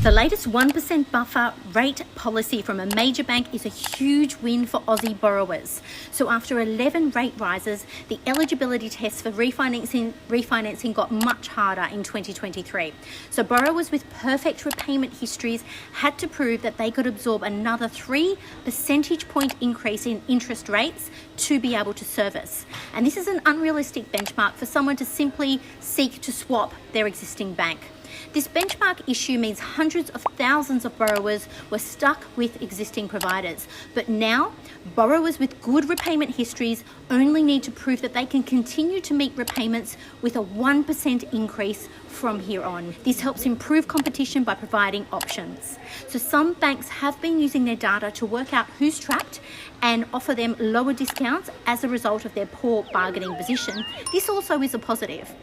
The latest 1% buffer rate policy from a major bank is a huge win for Aussie borrowers. So after 11 rate rises, the eligibility test for refinancing got much harder in 2023. So borrowers with perfect repayment histories had to prove that they could absorb another 3 percentage point increase in interest rates to be able to service. And this is an unrealistic benchmark for someone to simply seek to swap their existing bank. This benchmark issue means hundreds of thousands of borrowers were stuck with existing providers. But now, borrowers with good repayment histories only need to prove that they can continue to meet repayments with a 1% increase from here on. This helps improve competition by providing options. So some banks have been using their data to work out who's trapped and offer them lower discounts as a result of their poor bargaining position. This also is a positive.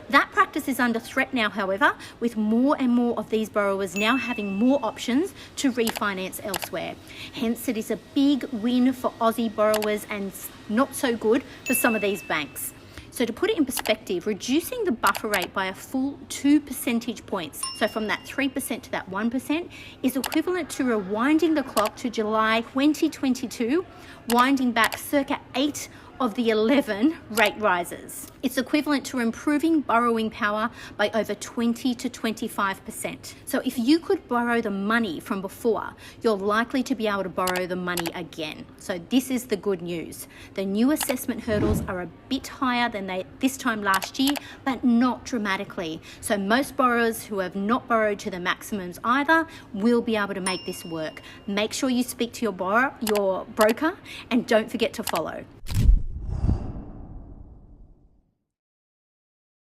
That practice is under threat now, however, with more and more of these borrowers now having more options to refinance elsewhere. Hence, it is a big win for Aussie borrowers and not so good for some of these banks. So to put it in perspective, reducing the buffer rate by a full 2 percentage points, so from that 3% to that 1%, is equivalent to rewinding the clock to July 2022, winding back circa 8 of the 11 rate rises. It's equivalent to improving borrowing power by over 20 to 25%. So if you could borrow the money from before, you're likely to be able to borrow the money again. So this is the good news. The new assessment hurdles are a bit higher than this time last year, but not dramatically. So most borrowers who have not borrowed to the maximums either will be able to make this work. Make sure you speak to your broker and don't forget to follow.